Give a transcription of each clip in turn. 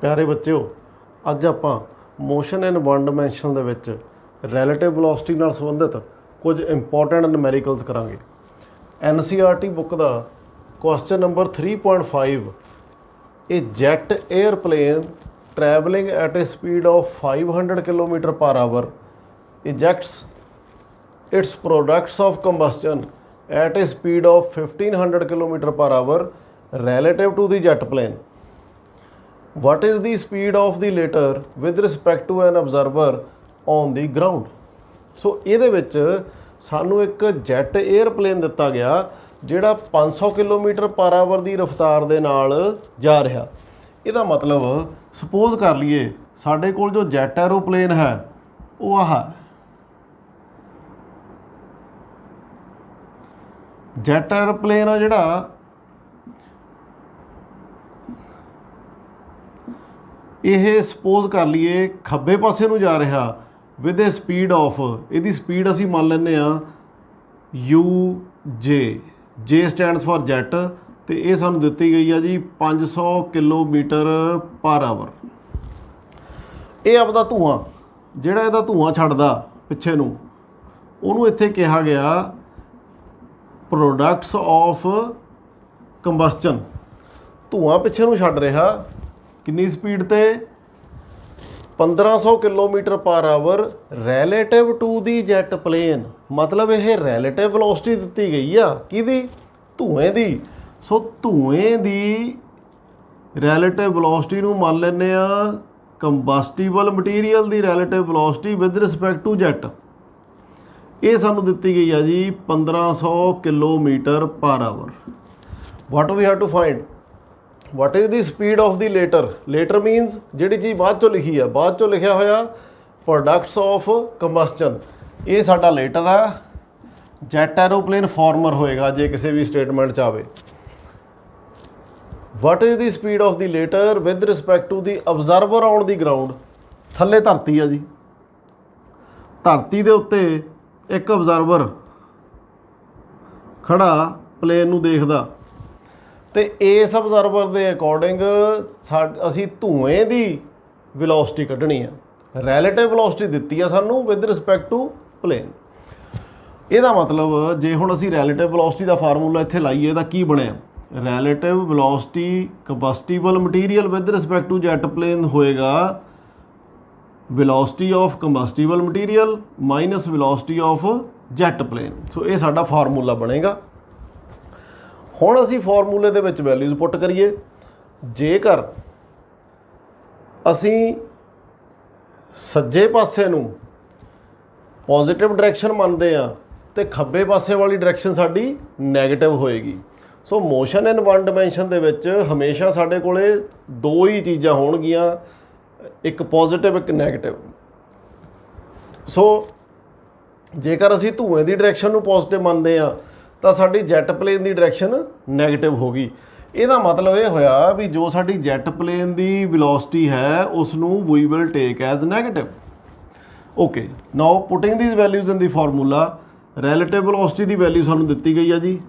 प्यारे बच्चों, अज आपां मोशन इन वन डिमेंशन दे विच रैलेटिव वेलोसिटी नाल संबंधित कुछ इंपॉर्टेंट न्यूमेरिकल्स करांगे। NCERT बुक का question number 3.5 a jet airplane travelling at a speed of 500 kilometre per hour ejects its products of combustion at a speed of 1500 kilometre per hour relative to the jet plane. What is the speed of the latter with respect to an observer on the ground? सो ਇਹਦੇ ਵਿੱਚ ਸਾਨੂੰ ਇੱਕ jet aeroplane ਦਿੱਤਾ ਗਿਆ ਜਿਹੜਾ 500 kilometre per hour ਦੀ ਰਫ਼ਤਾਰ ਦੇ ਨਾਲ ਜਾ ਰਿਹਾ। ਇਹਦਾ ਮਤਲਬ ਸਪੋਜ਼ ਕਰ ਲਈਏ ਸਾਡੇ ਕੋਲ ਜੋ ਜੈਟ ਐਰੋਪਲੇਨ ਹੈ ਉਹ ਆਹ ਜੈਟ ਐਰੋਪਲੇਨ ਆ ਜਿਹੜਾ ਇਹ ਸਪੋਜ਼ ਕਰ ਲਈਏ ਖੱਬੇ ਪਾਸੇ ਨੂੰ ਜਾ ਰਿਹਾ ਵਿਦ ਏ ਸਪੀਡ ਆਫ, ਇਹਦੀ ਸਪੀਡ ਅਸੀਂ ਮੰਨ ਲੈਂਦੇ ਹਾਂ UJ, J stands for jet, ਤੇ ਇਹ ਸਾਨੂੰ ਦਿੱਤੀ ਗਈ ਆ ਜੀ 500 ਕਿਲੋਮੀਟਰ ਪਰ ਆਵਰ। ਇਹ ਆਪਦਾ ਧੂਆਂ ਜਿਹੜਾ ਇਹਦਾ ਧੂਆਂ ਛੱਡਦਾ ਪਿੱਛੇ ਨੂੰ ਉਹਨੂੰ ਇੱਥੇ ਕਿਹਾ ਗਿਆ ਪ੍ਰੋਡਕਟਸ ਆਫ ਕੰਬਸਟਨ। ਧੂਆਂ ਪਿੱਛੇ ਨੂੰ ਛੱਡ ਰਿਹਾ ਕਿੰਨੀ ਸਪੀਡ ਤੇ 1500 kilometre per hour relative to the jet plain. ਮਤਲਬ ਇਹ ਰੈਲੇਟਿਵ ਵੈਲੋਸਿਟੀ ਦਿੱਤੀ ਗਈ ਆ ਕਿਹਦੀ? ਧੂਏ ਦੀ। ਸੋ ਧੂਏ ਦੀ ਰੈਲੇਟਿਵ ਵੈਲੋਸਿਟੀ ਨੂੰ ਮੰਨ ਲੈਂਦੇ ਆ ਕੰਬਸਟੀਬਲ ਮਟੀਰੀਅਲ ਦੀ relative velocity with respect to jet. ਇਹ ਸਾਨੂੰ ਦਿੱਤੀ ਗਈ ਆ ਜੀ 1500 kilometre per hour. What we have to find what is the speed of the later? Later means ਜਿਹੜੀ ਚੀਜ਼ ਬਾਅਦ ਚੋਂ ਲਿਖੀ ਆ, ਬਾਅਦ ਚੋਂ ਲਿਖਿਆ ਹੋਇਆ products of combustion। ਇਹ ਸਾਡਾ later ਆ, ਜੈਟ ਐਰੋਪਲੇਨ ਫਾਰਮਰ ਹੋਏਗਾ ਜੇ ਕਿਸੇ ਵੀ ਸਟੇਟਮੈਂਟ 'ਚ ਆਵੇ। what is the speed of the later with respect to the observer on the ground? ਥੱਲੇ ਧਰਤੀ ਆ ਜੀ, ਧਰਤੀ ਦੇ ਉੱਤੇ ਇੱਕ observer ਖੜਾ ਪਲੇਨ ਨੂੰ ਦੇਖਦਾ, ਤੇ ਇਸ ਅਬਜ਼ਰਵਰ ਦੇ ਅਕੋਰਡਿੰਗ ਅਸੀਂ ਧੂਏ ਦੀ ਵੈਲੋਸਿਟੀ ਕੱਢਣੀ ਆ। ਰੈਲੇਟਿਵ ਵੈਲੋਸਿਟੀ ਦਿੱਤੀ ਆ ਸਾਨੂੰ ਵਿਦ ਰਿਸਪੈਕਟ ਟੂ ਪਲੇਨ। ਇਹਦਾ ਮਤਲਬ ਜੇ ਹੁਣ ਅਸੀਂ ਰੈਲੇਟਿਵ ਵੈਲੋਸਿਟੀ ਦਾ ਫਾਰਮੂਲਾ ਇੱਥੇ ਲਾਈਏ ਤਾਂ ਕੀ ਬਣਿਆ? Relative velocity combustible material with respect to jet plane ਹੋਏਗਾ velocity of combustible material minus velocity of jet plane. So ਇਹ ਸਾਡਾ ਫਾਰਮੂਲਾ ਬਣੇਗਾ। ਹੁਣ ਅਸੀਂ ਫਾਰਮੂਲੇ ਦੇ ਵਿੱਚ ਵੈਲਿਊਜ਼ ਪੁੱਟ ਕਰੀਏ। ਜੇਕਰ ਅਸੀਂ ਸੱਜੇ ਪਾਸੇ ਨੂੰ ਪੋਜ਼ਿਟਿਵ ਡਾਇਰੈਕਸ਼ਨ ਮੰਨਦੇ ਆ ਤੇ ਖੱਬੇ ਪਾਸੇ ਵਾਲੀ ਡਾਇਰੈਕਸ਼ਨ ਸਾਡੀ ਨੈਗੇਟਿਵ ਹੋਏਗੀ। ਸੋ ਮੋਸ਼ਨ ਇਨ ਵਨ ਡਾਇਮੈਂਸ਼ਨ ਦੇ ਵਿੱਚ ਹਮੇਸ਼ਾ ਸਾਡੇ ਕੋਲੇ ਦੋ ਹੀ ਚੀਜ਼ਾਂ ਹੋਣਗੀਆਂ, ਇੱਕ ਪੋਜ਼ਿਟਿਵ ਇੱਕ ਨੈਗੇਟਿਵ। ਸੋ ਜੇਕਰ ਅਸੀਂ ਧੂਏ ਦੀ ਡਾਇਰੈਕਸ਼ਨ ਨੂੰ ਪੋਜ਼ਿਟਿਵ ਮੰਨਦੇ ਆ ਤਾਂ ਸਾਡੀ ਜੈਟ ਪਲੇਨ ਦੀ ਡਾਇਰੈਕਸ਼ਨ ਨੈਗੇਟਿਵ ਹੋ ਗਈ। ਇਹਦਾ ਮਤਲਬ ਇਹ ਹੋਇਆ ਵੀ ਜੋ ਸਾਡੀ ਜੈਟ ਪਲੇਨ ਦੀ ਵੈਲੋਸਿਟੀ ਹੈ ਉਸ ਨੂੰ we will take as negative. Okay, now putting these values in the formula. Relative velocity ਦੀ ਵੈਲਿਊ ਸਾਨੂੰ ਦਿੱਤੀ ਗਈ ਆ ਜੀ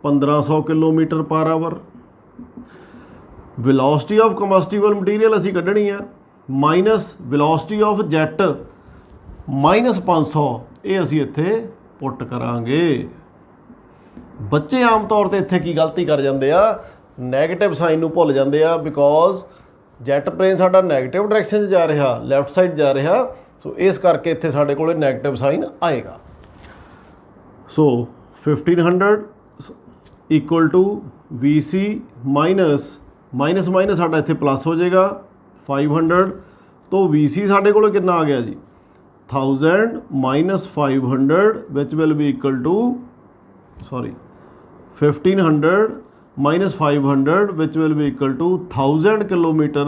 1500 kilometre per hour. Velocity of combustible material ਅਸੀਂ ਕੱਢਣੀ ਆ minus velocity of jet minus 500। ਇਹ ਅਸੀਂ ਇੱਥੇ ਪੁੱਟ ਕਰਾਂਗੇ। ਬੱਚੇ ਆਮ ਤੌਰ 'ਤੇ ਇੱਥੇ ਕੀ ਗਲਤੀ ਕਰ ਜਾਂਦੇ ਆ, ਨੈਗੇਟਿਵ ਸਾਈਨ ਨੂੰ ਭੁੱਲ ਜਾਂਦੇ ਆ ਬਿਕੋਜ਼ ਜੈਟ ਪਲੇਨ ਸਾਡਾ ਨੈਗੇਟਿਵ ਡਾਇਰੈਕਸ਼ਨ 'ਚ ਜਾ ਰਿਹਾ, ਲੈਫਟ ਸਾਈਡ ਜਾ ਰਿਹਾ। ਸੋ ਇਸ ਕਰਕੇ ਇੱਥੇ ਸਾਡੇ ਕੋਲ ਨੈਗੇਟਿਵ ਸਾਈਨ ਆਏਗਾ। ਸੋ 1500 ਇਕੁਅਲ ਟੂ VC ਮਾਈਨਸ ਸਾਡਾ ਇੱਥੇ ਪਲੱਸ ਹੋ ਜਾਏਗਾ 500 ਤੋਂ VC ਸਾਡੇ ਕੋਲ ਕਿੰਨਾ ਆ ਗਿਆ ਜੀ 1000 minus 500 which will be equal to 1500 minus 500 which will be equal to 1000 kilometer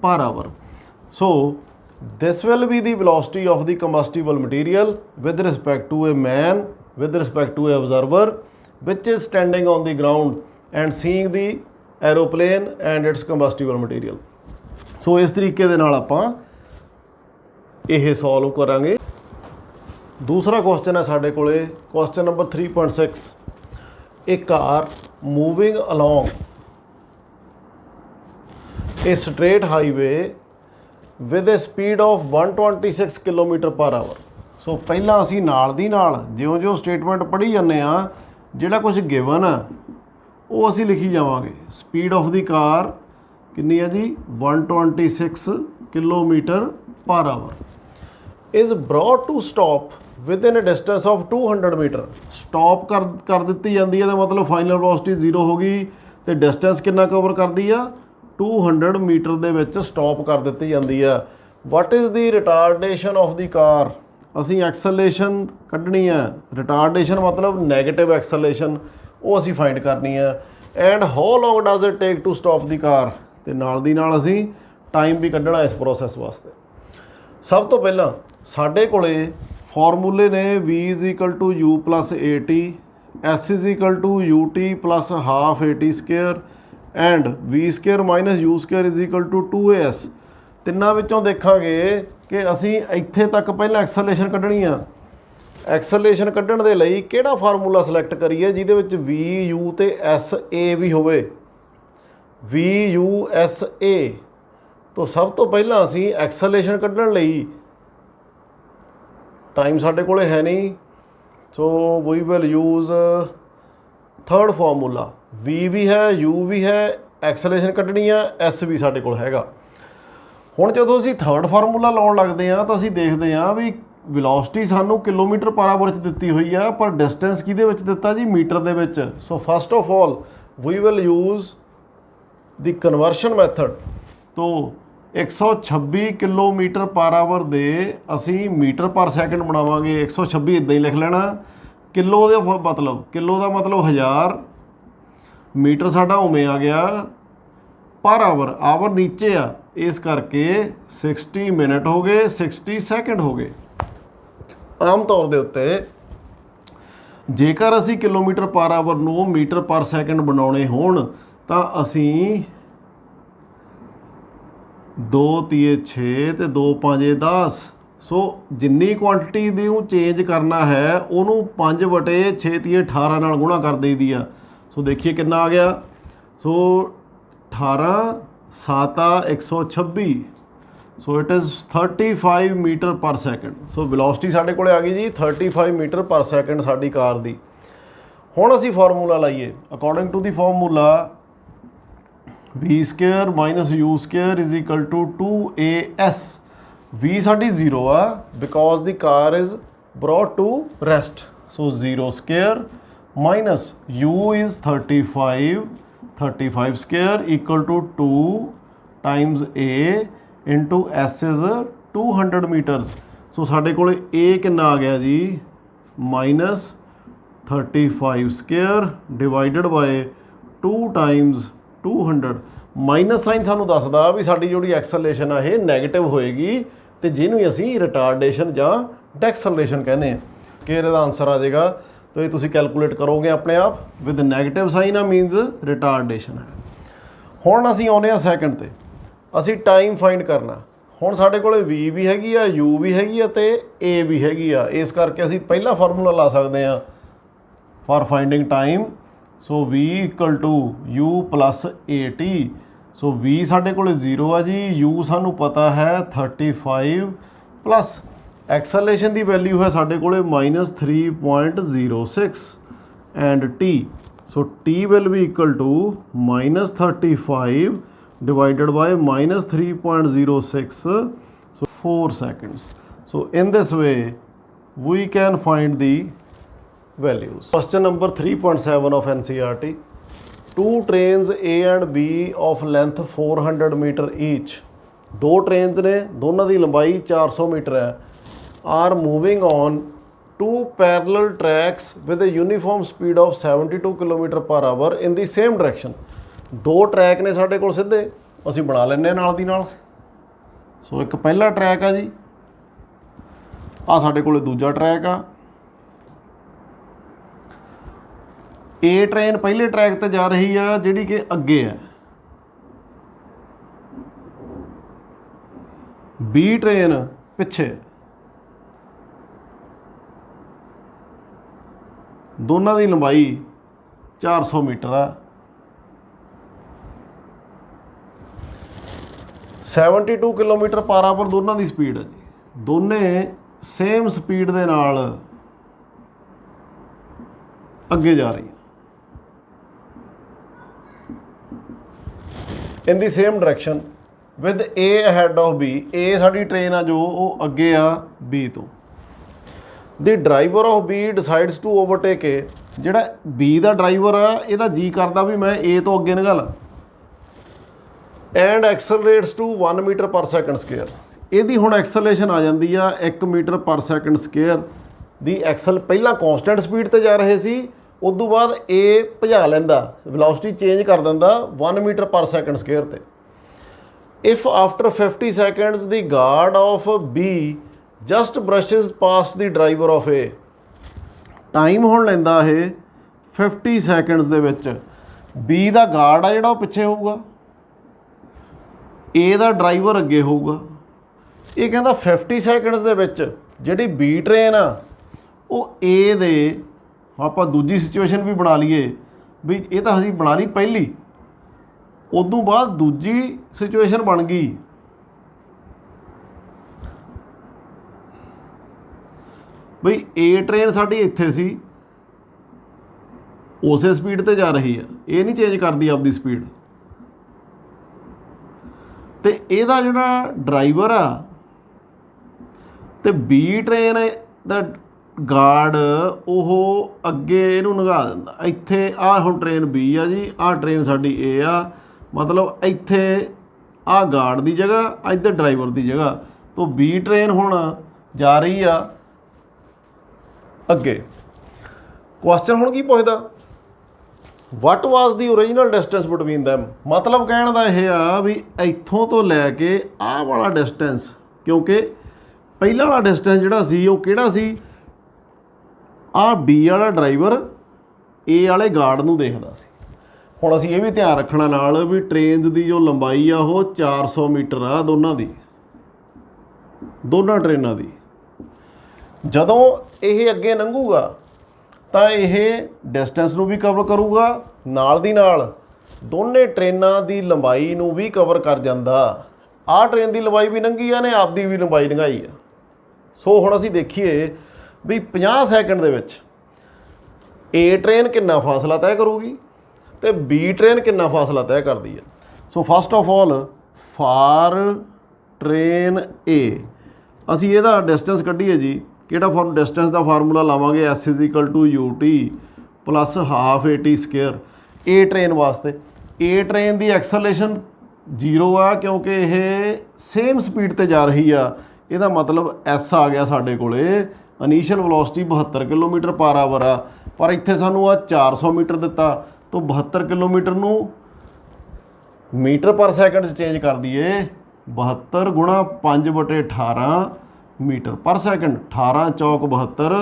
per hour. So this will be the velocity of the combustible material with respect to a man, with respect to a observer which is standing on the ground and seeing the aeroplane and its combustible material. So ਇਸ ਤਰੀਕੇ ਦੇ ਨਾਲ ਆਪਾਂ ਇਹ solve ਕਰਾਂਗੇ। ਦੂਸਰਾ question ਹੈ ਸਾਡੇ ਕੋਲੇ question number 3.6। A car moving along a straight highway with a speed of 126 kilometre per hour. ਸੋ ਪਹਿਲਾਂ ਅਸੀਂ ਨਾਲ ਦੀ ਨਾਲ ਜਿਉਂ-ਜਿਉਂ ਸਟੇਟਮੈਂਟ ਪੜ੍ਹੀ ਜਾਂਦੇ ਆ, ਜਿਹੜਾ ਕੁਝ ਗਿਵਨ ਆ ਉਹ ਅਸੀਂ ਲਿਖੀ ਜਾਵਾਂਗੇ। ਸਪੀਡ ਆਫ ਦੀ ਕਾਰ ਕਿੰਨੀ ਹੈ ਜੀ 126 kilometre per hour is brought to stop within a distance of 200 metre. Stop ਕਰ ਦਿੱਤੀ ਜਾਂਦੀ ਹੈ, ਤਾਂ ਮਤਲਬ ਫਾਈਨਲ ਵੈਲੋਸਿਟੀ 0 ਹੋ ਗਈ, ਤੇ ਡਿਸਟੈਂਸ ਕਿੰਨਾ ਕਵਰ ਕਰਦੀ ਆ 200 ਮੀਟਰ ਦੇ ਵਿੱਚ ਸਟਾਪ ਕਰ ਦਿੱਤੀ ਜਾਂਦੀ ਆ। What is the retardation of the car, ਅਸੀਂ ਐਕਸਲੇਸ਼ਨ ਕੱਢਣੀ ਆ। ਰਿਟਾਰਡੇਸ਼ਨ ਮਤਲਬ ਨੈਗੇਟਿਵ ਐਕਸਲੇਸ਼ਨ, ਉਹ ਅਸੀਂ ਫਾਈਂਡ ਕਰਨੀ ਆ। And how long does it take to stop the car, ਤੇ ਨਾਲ ਦੀ ਨਾਲ ਅਸੀਂ ਟਾਈਮ ਵੀ ਕੱਢਣਾ ਇਸ ਪ੍ਰੋਸੈਸ ਵਾਸਤੇ। ਸਭ ਤੋਂ ਪਹਿਲਾਂ ਸਾਡੇ ਕੋਲੇ ਫਾਰਮੂਲੇ ਨੇ v = u + at, s = ut + half at square and v² - u² = 2as। ਤਿੰਨਾਂ ਵਿੱਚੋਂ ਦੇਖਾਂਗੇ ਕਿ ਅਸੀਂ ਇੱਥੇ ਤੱਕ ਪਹਿਲਾਂ ਐਕਸਲੇਸ਼ਨ ਕੱਢਣੀ ਆ। ਐਕਸਲੇਸ਼ਨ ਕੱਢਣ ਦੇ ਲਈ ਕਿਹੜਾ ਫਾਰਮੂਲਾ ਸਿਲੈਕਟ ਕਰੀਏ ਜਿਹਦੇ ਵਿੱਚ v u ਤੇ s a ਵੀ ਹੋਵੇ। v u s a ਤੋਂ ਸਭ ਤੋਂ ਪਹਿਲਾਂ ਅਸੀਂ ਐਕਸਲੇਸ਼ਨ ਕੱਢਣ ਲਈ, ਟਾਈਮ ਸਾਡੇ ਕੋਲੇ ਹੈ ਨਹੀਂ, so we will use third formula. v ਵੀ ਹੈ, u ਵੀ ਹੈ, ਐਕਸਲੇਸ਼ਨ ਕੱਢਣੀ ਆ, s ਵੀ ਸਾਡੇ ਕੋਲ ਹੈਗਾ। ਹੁਣ ਜਦੋਂ ਅਸੀਂ ਥਰਡ ਫਾਰਮੂਲਾ ਲਾਉਣ ਲੱਗਦੇ ਹਾਂ ਤਾਂ ਅਸੀਂ ਦੇਖਦੇ ਹਾਂ ਵੀ ਵੈਲੋਸਿਟੀ ਸਾਨੂੰ ਕਿਲੋਮੀਟਰ ਪਰ ਆਵਰ 'ਚ ਦਿੱਤੀ ਹੋਈ ਆ, ਪਰ ਡਿਸਟੈਂਸ ਕਿਹਦੇ ਵਿੱਚ ਦਿੱਤਾ ਜੀ ਮੀਟਰ ਦੇ ਵਿੱਚ। So first of all we will use the conversion method ਤੋਂ 126 ਕਿਲੋਮੀਟਰ ਪਰ ਆਵਰ ਦੇ ਅਸੀਂ ਮੀਟਰ ਪਰ ਸੈਕਿੰਡ ਬਣਾਵਾਂਗੇ। 126 ਇੱਦਾਂ ਹੀ ਲਿਖ ਲੈਣਾ। ਕਿਲੋ ਦਾ ਮਤਲਬ 1000, ਮੀਟਰ ਸਾਡਾ ਉਵੇਂ ਆ ਗਿਆ, ਪਰ ਆਵਰ ਨੀਚੇ ਆ, ਇਸ ਕਰਕੇ 60 ਮਿੰਟ ਹੋ ਗਏ, 60 ਸੈਕਿੰਡ ਹੋ ਗਏ। ਆਮ ਤੌਰ ਦੇ ਉੱਤੇ ਜੇਕਰ ਅਸੀਂ ਕਿਲੋਮੀਟਰ ਪਰ ਆਵਰ ਨੂੰ ਮੀਟਰ ਪਰ ਸੈਕਿੰਡ ਬਣਾਉਣੇ ਹੋਣ ਤਾਂ ਅਸੀਂ 2 ਤੀਏ 6 ਤੇ 2 ਪੰਜੇ 10। ਸੋ ਜਿੰਨੀ ਕੁਆਂਟਿਟੀ ਦੀ ਨੂੰ ਚੇਂਜ ਕਰਨਾ ਹੈ ਉਹਨੂੰ 5/6 ਤੀਏ 18 ਨਾਲ ਗੁਣਾ ਕਰ ਦੇਈਦੀ ਆ। ਸੋ ਦੇਖੀਏ ਕਿੰਨਾ ਆ ਗਿਆ। So 18 7 126। So it is 35 metre per second. So velocity ਸਾਡੇ ਕੋਲ ਆ ਗਈ ਜੀ 35 ਮੀਟਰ ਪਰ ਸੈਕਿੰਡ ਸਾਡੀ ਕਾਰ ਦੀ। ਹੁਣ ਅਸੀਂ ਫਾਰਮੂਲਾ ਲਾਈਏ। According to the formula v² - u² = 2as। v ਸਾਡੀ 0 ਆ because the car is brought to rest. So 0² minus u is 35 square = 2 times a into s is 200 metres. So ਸਾਡੇ ਕੋਲ a ਕਿੰਨਾ ਆ ਗਿਆ ਜੀ -35 square divided by 2 times 200। Minus sign ਸਾਨੂੰ ਦੱਸਦਾ ਵੀ ਸਾਡੀ ਜਿਹੜੀ ਐਕਸਲੇਸ਼ਨ ਆ ਇਹ ਨੈਗੇਟਿਵ ਹੋਏਗੀ, ਤੇ ਜਿਹਨੂੰ ਅਸੀਂ ਰਿਟਾਰਡੇਸ਼ਨ ਜਾਂ ਡੈਕਸਲੇਸ਼ਨ ਕਹਿੰਦੇ ਆ। ਕਿ ਇਹਦਾ ਆਨਸਰ ਆ ਜਾਏਗਾ, ਤਾਂ ਇਹ ਤੁਸੀਂ ਕੈਲਕੂਲੇਟ ਕਰੋਗੇ ਆਪਣੇ ਆਪ। ਵਿਦ ਨੈਗੇਟਿਵ ਸਾਈਨ ਆ ਮੀਨਸ ਰਿਟਾਰਡੇਸ਼ਨ ਹੈ। ਹੁਣ ਅਸੀਂ ਆਉਂਦੇ ਹਾਂ ਸੈਕਿੰਡ ਤੇ, ਅਸੀਂ ਟਾਈਮ ਫਾਈਂਡ ਕਰਨਾ। ਹੁਣ ਸਾਡੇ ਕੋਲ v ਵੀ ਹੈਗੀ ਆ, u ਵੀ ਹੈਗੀ ਆ, ਤੇ a ਵੀ ਹੈਗੀ ਆ। ਇਸ ਕਰਕੇ ਅਸੀਂ ਪਹਿਲਾ ਫਾਰਮੂਲਾ ਲਾ ਸਕਦੇ ਹਾਂ for finding time. So v = u + at। So v ਸਾਡੇ ਕੋਲ 0 ਆ ਜੀ, u ਸਾਨੂੰ ਪਤਾ ਹੈ 35 ਪਲੱਸ ਐਕਸਲੇਸ਼ਨ ਦੀ ਵੈਲਿਊ ਹੈ ਸਾਡੇ ਕੋਲ -3.06 and t। So t will be equal to -35 divided by -3.06, so 4 seconds. So in this way we can find the values. Question number 3.7 of NCERT. Two trains A and B of length 400 meter each. ਦੋ trains ਨੇ, ਦੋਨਾਂ ਦੀ ਲੰਬਾਈ 400 metre ਹੈ। Are moving on two parallel tracks with a uniform speed of 72 km/h in the same direction. ਦੋ track ਨੇ ਸਾਡੇ ਕੋਲ ਸਿੱਧੇ, ਅਸੀਂ ਬਣਾ ਲੈਂਦੇ ਹਾਂ ਨਾਲ ਦੀ ਨਾਲ। ਸੋ ਇੱਕ ਪਹਿਲਾ ਟਰੈਕ ਆ ਜੀ, ਆ ਸਾਡੇ ਕੋਲ ਦੂਜਾ ਟਰੈਕ ਆ। A ਟ੍ਰੇਨ ਪਹਿਲੇ ਟਰੈਕ ਤੇ ਜਾ ਰਹੀ ਆ ਜਿਹੜੀ ਕਿ ਅੱਗੇ ਹੈ, B ਟ੍ਰੇਨ ਪਿੱਛੇ। ਦੋਨਾਂ ਦੀ ਲੰਬਾਈ 400 ਮੀਟਰ ਆ। 72 ਕਿਲੋਮੀਟਰ ਪਰ ਆਵਰ ਦੋਨਾਂ ਦੀ ਸਪੀਡ ਹੈ ਜੀ। ਦੋਨੇ ਸੇਮ ਸਪੀਡ ਦੇ ਨਾਲ ਅੱਗੇ ਜਾ ਰਹੀ in the same direction with A ahead of B। A ਸਾਡੀ ਟ੍ਰੇਨ ਆ ਜੋ ਉਹ ਅੱਗੇ ਆ B ਤੋਂ। The driver of B decides to overtake A। ਜਿਹੜਾ B ਦਾ ਡਰਾਈਵਰ ਆ ਇਹਦਾ ਜੀ ਕਰਦਾ ਵੀ ਮੈਂ A ਤੋਂ ਅੱਗੇ ਨਿਕਲ and accelerates to 1 metre per second square. ਇਹਦੀ ਹੁਣ ਐਕਸਲਰੇਸ਼ਨ ਆ ਜਾਂਦੀ ਆ 1 ਮੀਟਰ ਪਰ ਸੈਕਿੰਡ ਸਕੁਅਰ ਦੀ। ਐਕਸਲ ਪਹਿਲਾਂ ਕੌਂਸਟੈਂਟ ਸਪੀਡ ਤੇ ਜਾ ਰਹੇ ਸੀ, ਉਦੋਂ ਬਾਅਦ A ਭਜਾ ਲੈਂਦਾ, ਵੈਲੋਸਿਟੀ ਚੇਂਜ ਕਰ ਦਿੰਦਾ 1 ਮੀਟਰ ਪਰ ਸੈਕਿੰਡ ਸਕੁਅਰ ਤੇ। If after 50 seconds the guard of B just brushes past the driver of A। Time ਹੁਣ ਲੈਂਦਾ ਇਹ 50 ਸੈਕਿੰਡਸ ਦੇ ਵਿੱਚ। B ਦਾ ਗਾਰਡ ਆ ਜਿਹੜਾ ਉਹ ਪਿੱਛੇ ਹੋਊਗਾ, A ਦਾ ਡਰਾਈਵਰ ਅੱਗੇ ਹੋਊਗਾ। ਇਹ ਕਹਿੰਦਾ 50 ਸੈਕਿੰਡਸ ਦੇ ਵਿੱਚ ਜਿਹੜੀ B ਟ੍ਰੇਨ ਆ ਉਹ A ਦੇ, ਆਪਾਂ ਦੂਜੀ ਸਿਚੁਏਸ਼ਨ ਵੀ ਬਣਾ ਲਈਏ ਵੀ ਇਹ ਤਾਂ ਅਸੀਂ ਬਣਾ ਲਈ ਪਹਿਲੀ, ਉਦੋਂ ਬਾਅਦ ਦੂਜੀ ਸਿਚੁਏਸ਼ਨ ਬਣ ਗਈ ਬਈ A ਟ੍ਰੇਨ ਸਾਡੀ ਇੱਥੇ ਸੀ, ਉਸੇ ਸਪੀਡ ਤੇ ਜਾ ਰਹੀ ਆ, ਇਹ ਨਹੀਂ ਚੇਂਜ ਕਰਦੀ ਆਪਦੀ ਸਪੀਡ। ਤੇ ਇਹਦਾ ਜਿਹੜਾ ਡਰਾਈਵਰ ਆ ਤੇ B ਟ੍ਰੇਨ ਦਾ ਗਾਰਡ ਉਹ ਅੱਗੇ ਇਹਨੂੰ ਲੰਘਾ ਦਿੰਦਾ। ਇੱਥੇ ਆਹ ਹੁਣ ਟ੍ਰੇਨ B ਆ ਜੀ, ਆਹ ਟ੍ਰੇਨ ਸਾਡੀ A ਆ, ਮਤਲਬ ਇੱਥੇ ਆਹ ਗਾਰਡ ਦੀ ਜਗ੍ਹਾ, ਇੱਧਰ ਡਰਾਈਵਰ ਦੀ ਜਗ੍ਹਾ ਤੋਂ B ਟ੍ਰੇਨ ਹੁਣ ਜਾ ਰਹੀ ਆ ਅੱਗੇ। ਕੁਐਸਚਨ ਹੁਣ ਕੀ ਪੁੱਛਦਾ, ਵਟ ਵਾਜ਼ ਦੀ ਓਰੀਜਨਲ ਡਿਸਟੈਂਸ ਬਿਟਵੀਨ ਦੈਮ। ਮਤਲਬ ਕਹਿਣ ਦਾ ਇਹ ਆ ਵੀ ਇੱਥੋਂ ਤੋਂ ਲੈ ਕੇ ਆਹ ਵਾਲਾ ਡਿਸਟੈਂਸ, ਕਿਉਂਕਿ ਪਹਿਲਾਂ ਵਾਲਾ ਡਿਸਟੈਂਸ ਜਿਹੜਾ ਸੀ ਉਹ ਕਿਹੜਾ ਸੀ, ਆਹ B ਵਾਲਾ ਡਰਾਈਵਰ A ਵਾਲੇ ਗਾਰਡ ਨੂੰ ਦੇਖਦਾ ਸੀ। ਹੁਣ ਅਸੀਂ ਇਹ ਵੀ ਧਿਆਨ ਰੱਖਣਾ ਨਾਲ ਵੀ ਟ੍ਰੇਨਸ ਦੀ ਜੋ ਲੰਬਾਈ ਆ ਉਹ 400 ਮੀਟਰ ਆ ਦੋਨਾਂ ਦੀ, ਦੋਨਾਂ ਟ੍ਰੇਨਾਂ ਦੀ। ਜਦੋਂ ਇਹ ਅੱਗੇ ਲੰਘੂਗਾ ਤਾਂ ਇਹ ਡਿਸਟੈਂਸ ਨੂੰ ਵੀ ਕਵਰ ਕਰੂਗਾ, ਨਾਲ ਦੀ ਨਾਲ ਦੋਨੇ ਟ੍ਰੇਨਾਂ ਦੀ ਲੰਬਾਈ ਨੂੰ ਵੀ ਕਵਰ ਕਰ ਜਾਂਦਾ। ਆਹ ਟ੍ਰੇਨ ਦੀ ਲੰਬਾਈ ਵੀ ਲੰਘੀ ਆ ਨੇ, ਆਪਦੀ ਵੀ ਲੰਬਾਈ ਲੰਘਾਈ ਆ। ਸੋ ਹੁਣ ਅਸੀਂ ਦੇਖੀਏ ਵੀ 50 ਸੈਕਿੰਡ ਦੇ ਵਿੱਚ A ਟ੍ਰੇਨ ਕਿੰਨਾ ਫਾਸਲਾ ਤੈਅ ਕਰੂਗੀ ਤੇ B ਟ੍ਰੇਨ ਕਿੰਨਾ ਫਾਸਲਾ ਤੈਅ ਕਰਦੀ ਆ। ਸੋ first of all for train A ਅਸੀਂ ਇਹਦਾ ਡਿਸਟੈਂਸ ਕੱਢੀਏ ਜੀ। ਕਿਹੜਾ ਡਿਸਟੈਂਸ ਦਾ ਫਾਰਮੂਲਾ ਲਾਵਾਂਗੇ, S = UT + ½ AT square. A train ਵਾਸਤੇ A ਟ੍ਰੇਨ ਦੀ ਐਕਸਲਰੇਸ਼ਨ 0 ਆ ਕਿਉਂਕਿ ਇਹ ਸੇਮ ਸਪੀਡ ਤੇ ਜਾ ਰਹੀ ਆ। ਇਹਦਾ ਮਤਲਬ S ਆ ਗਿਆ ਸਾਡੇ ਕੋਲੇ, initial velocity 72 kilometre per hour ਆ, ਪਰ ਇੱਥੇ ਸਾਨੂੰ ਆ 400 ਮੀਟਰ ਦਿੱਤਾ ਤਾਂ 72 ਕਿਲੋਮੀਟਰ ਨੂੰ ਮੀਟਰ ਪਰ ਸੈਕਿੰਡ 'ਚ ਚੇਂਜ ਕਰ ਦਈਏ। 72 × 5/18 ਮੀਟਰ ਪਰ ਸੈਕਿੰਡ, 18 ਚੌਕ 72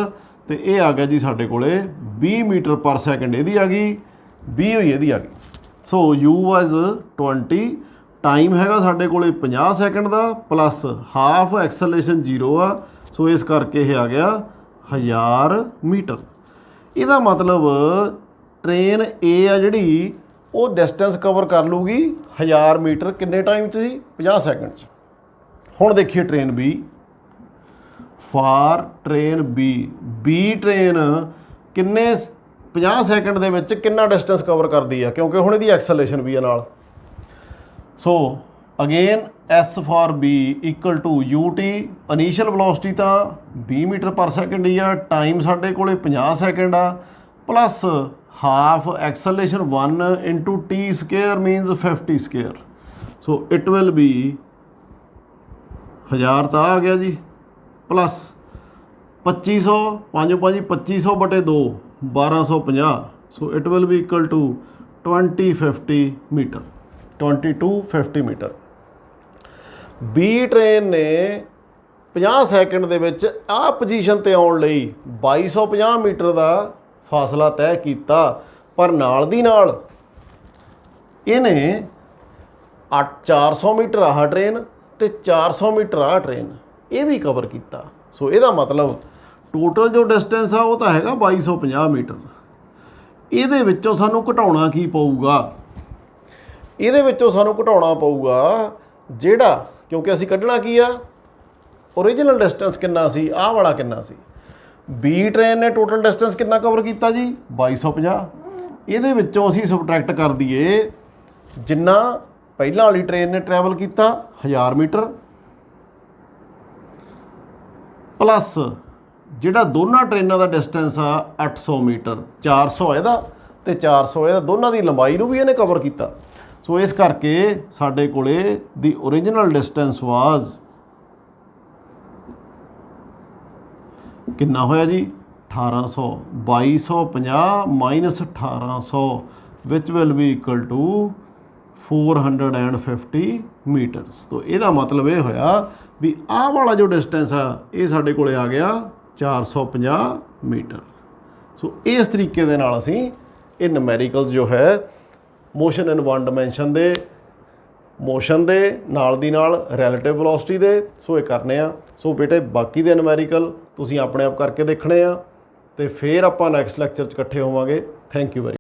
ਤੇ ਇਹ ਆ ਗਿਆ ਜੀ ਸਾਡੇ ਕੋਲੇ 20 ਮੀਟਰ ਪਰ ਸੈਕਿੰਡ ਇਹਦੀ ਆ ਗਈ, 20 ਹੋਈ ਇਹਦੀ ਆ ਗਈ। ਸੋ U ਵਾਜ਼ 20, ਟਾਈਮ ਹੈਗਾ ਸਾਡੇ ਕੋਲੇ 50 ਸੈਕਿੰਡ ਦਾ ਪਲੱਸ ਹਾਫ ਐਕਸਲਰੇਸ਼ਨ 0 ਆ। ਸੋ ਇਸ ਕਰਕੇ ਇਹ ਆ ਗਿਆ 1000 ਮੀਟਰ। ਇਹਦਾ ਮਤਲਬ ਟ੍ਰੇਨ A ਆ ਜਿਹੜੀ ਉਹ ਡਿਸਟੈਂਸ ਕਵਰ ਕਰ ਲੂਗੀ 1000 ਮੀਟਰ ਕਿੰਨੇ ਟਾਈਮ 'ਚ ਜੀ, 50 ਸੈਕਿੰਡ 'ਚ। ਹੁਣ ਦੇਖੀਏ train B। For train B train ਕਿੰਨੇ 50 ਸੈਕਿੰਡ ਦੇ ਵਿੱਚ ਕਿੰਨਾ ਡਿਸਟੈਂਸ ਕਵਰ ਕਰਦੀ ਆ, ਕਿਉਂਕਿ ਹੁਣ ਇਹਦੀ ਐਕਸਲਰੇਸ਼ਨ ਵੀ ਆ ਨਾਲ। ਸੋ again S for B = UT। Initial velocity ਤਾਂ 20 ਮੀਟਰ ਪਰ ਸੈਕਿੰਡ ਹੀ ਆ, ਟਾਈਮ ਸਾਡੇ ਕੋਲੇ 50 ਸੈਕਿੰਡ ਆ, plus half acceleration 1 × T square minus 50 square. So it will be 1000 ਤਾਂ ਆ ਗਿਆ ਜੀ, plus 2500, 5 5 2500/2 1250। So it will be = 2050 metre, 2250 metre. B train ਨੇ 50 ਸੈਕਿੰਡ ਦੇ ਵਿੱਚ ਆਹ ਪੋਜੀਸ਼ਨ ਤੇ ਆਉਣ ਲਈ 2250 ਮੀਟਰ ਦਾ ਫਾਸਲਾ ਤੈਅ ਕੀਤਾ, ਪਰ ਨਾਲ ਦੀ ਨਾਲ ਇਹਨੇ 400 ਮੀਟਰ ਆਹ ਟ੍ਰੇਨ ਤੇ 400 ਮੀਟਰ ਆਹ ਟ੍ਰੇਨ ਇਹ ਵੀ ਕਵਰ ਕੀਤਾ। ਸੋ ਇਹਦਾ ਮਤਲਬ ਟੋਟਲ ਜੋ ਡਿਸਟੈਂਸ ਆ ਉਹ ਤਾਂ ਹੈਗਾ 2250 ਮੀਟਰ। ਇਹਦੇ ਵਿੱਚੋਂ ਸਾਨੂੰ ਘਟਾਉਣਾ ਕੀ ਪਊਗਾ, ਇਹਦੇ ਵਿੱਚੋਂ ਸਾਨੂੰ ਘਟਾਉਣਾ ਪਊਗਾ ਜਿਹੜਾ ਕਿਉਂਕਿ ਅਸੀਂ ਕੱਢਣਾ ਕੀ ਆ ओरिजिनल डिस्टेंस कितना सी आह वाला कितना सी बी ट्रेन ने टोटल डिस्टेंस कितना कवर किया जी 2250 ये असी सबट्रैक्ट कर दईए जिन्ना पहला वाली ट्रेन ने ट्रैवल किया 1000 मीटर प्लस जिहड़ा दोनों ट्रेनों का डिस्टेंस आ 800 मीटर 400 ਇਹਦਾ ਤੇ 400 ਇਹਦਾ ਦੋਨਾਂ ਦੀ ਲੰਬਾਈ ਨੂੰ ਵੀ ਇਹਨੇ ਕਵਰ ਕੀਤਾ। ਸੋ ਇਸ ਕਰਕੇ ਸਾਡੇ ਕੋਲੇ ਦੀ ओरिजिनल डिस्टेंस वाज कितना होया जी 1800 2250 minus 1800 which will be equal to 450 metres. तो यदा मतलब ये होया भी आह वाला जो डिस्टेंस है ये साडे कोले आ गया 450 मीटर। सो इस तरीके दे नाल असीं ये नूमैरिकल्स जो है मोशन इन वन डिमेंशन दे मोशन दे नाल दी नाल रैलेटिव वेलोसिटी दे सो ये करने आ। सो बेटे बाकी दे नूमैरिकल तुसीं अपने आप करके देखने आ ते फिर आपां नैक्सट लैक्चर च इकट्ठे होवांगे। Thank you very